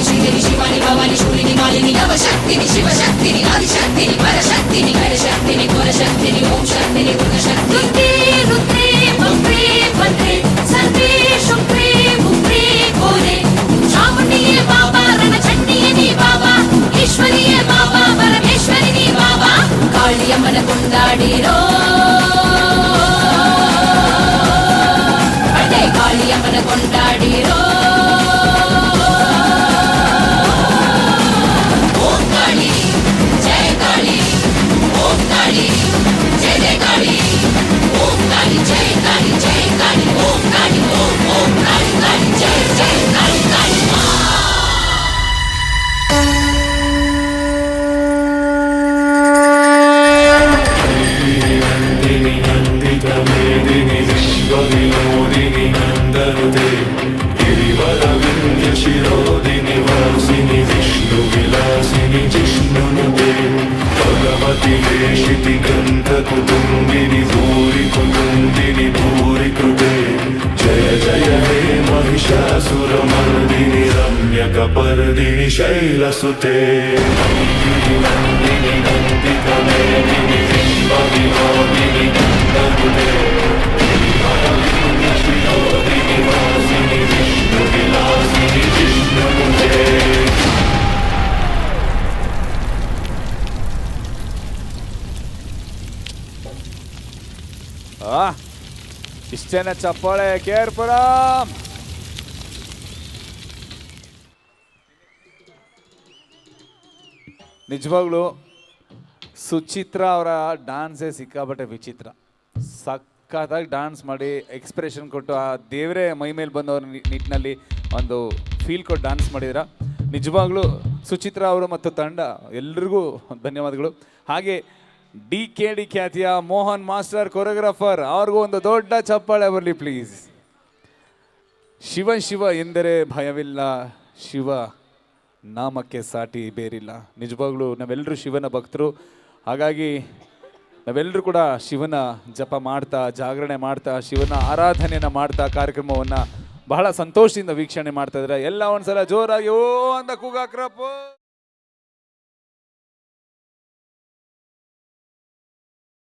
ಶ್ರೀದೇವಿ ಶಿವಾನಿ ಭವಾನಿ ಶೂಲಿನಿ ಮಾಲಿನಿ ನವಶಕ್ತಿನಿ ಶಿವಶಕ್ತಿನಿ ಆದಿಶಕ್ತಿನಿ ಪರಶಕ್ತಿನಿ ಕರಶಕ್ತಿನಿ ಘೋರಶಕ್ತಿನಿ ಓಂ ಶಕ್ತಿನಿ ದುರ್ಗಶಕ್ತಿ ರುದ್ರೇ ರುದ್ರೇ ಭದ್ರೇ ಭದ್ರೇ ಸರ್ವೇ ಶುಕ್ರೇ ಭುಕ್ರೇ ಘೋರೆ ಚಾಮುಂಡಿಯೇ ಬಾಬಾ ರಣಚಂಡಿಯೇ ನೀ ಬಾಬಾ ಈಶ್ವರಿಯೇ ಬಾಬಾ ಪರಮೇಶ್ವರಿ ನೀ ಬಾಬಾ ಕಾಳಿಯಮ್ಮನ ಕೊಂಡಾಡಿರೋ ಅಡ್ಡೆ ಕಾಳಿಯಮ್ಮನ ಕೊಂಡಾಡಿರೋ कुटुंबिनी भूरि कुटुंबिनी भूरि कृते जय जय हे महिषासुरमर्दिनि रम्यकपर्दिनि शैलसुते नन्दिनि नन्दितमेदिनि बिम्बविनोदिनि नन्दनुते शिरोदिनि वासिनि विष्णुविलासिनि जिष्णुनुते ಇಷ್ಟೇನ ಚಪ್ಪಾಳೆ ಕೇರ್ಪುರಂ. ನಿಜವಾಗ್ಲು ಸುಚಿತ್ರಾ ಅವರ ಡ್ಯಾನ್ಸೇ ಸಿಕ್ಕಾಬಟ್ಟೆ ವಿಚಿತ್ರ. ಸಖತ್ತಾಗಿ ಡ್ಯಾನ್ಸ್ ಮಾಡಿ ಎಕ್ಸ್ಪ್ರೆಷನ್ ಕೊಟ್ಟು ಆ ದೇವರೇ ಮೈ ಮೇಲೆ ಬಂದವ್ರ ನಿಟ್ಟಿನಲ್ಲಿ ಒಂದು ಫೀಲ್ ಕೊಟ್ಟು ಡ್ಯಾನ್ಸ್ ಮಾಡಿದ್ರ. ನಿಜವಾಗ್ಲೂ ಸುಚಿತ್ರಾ ಅವರು ಮತ್ತು ತಂಡ ಎಲ್ರಿಗೂ ಧನ್ಯವಾದಗಳು. ಹಾಗೆ ಡಿ ಖ್ಯಾತಿಯ ಮೋಹನ್ ಮಾಸ್ಟರ್ ಕೊರಿಯೋಗ್ರಾಫರ್ ಅವ್ರಿಗೂ ಒಂದು ದೊಡ್ಡ ಚಪ್ಪಾಳೆ ಬರಲಿ ಪ್ಲೀಸ್. ಶಿವ ಶಿವ ಎಂದರೆ ಭಯವಿಲ್ಲ, ಶಿವ ನಾಮಕ್ಕೆ ಸಾಟಿ ಬೇರಿಲ್ಲ. ನಿಜವಾಗ್ಲೂ ನಾವೆಲ್ಲರೂ ಶಿವನ ಭಕ್ತರು. ಹಾಗಾಗಿ ನಾವೆಲ್ಲರೂ ಕೂಡ ಶಿವನ ಜಪ ಮಾಡ್ತಾ, ಜಾಗರಣೆ ಮಾಡ್ತಾ, ಶಿವನ ಆರಾಧನೆಯನ್ನು ಮಾಡ್ತಾ ಕಾರ್ಯಕ್ರಮವನ್ನು ಬಹಳ ಸಂತೋಷದಿಂದ ವೀಕ್ಷಣೆ ಮಾಡ್ತಾ ಇದ್ದಾರೆ. ಎಲ್ಲ ಒಂದ್ಸಲ ಜೋರಾಗಿ ಓ ಅಂತ ಕೂಗಾಕ್ರಪ್ಪ.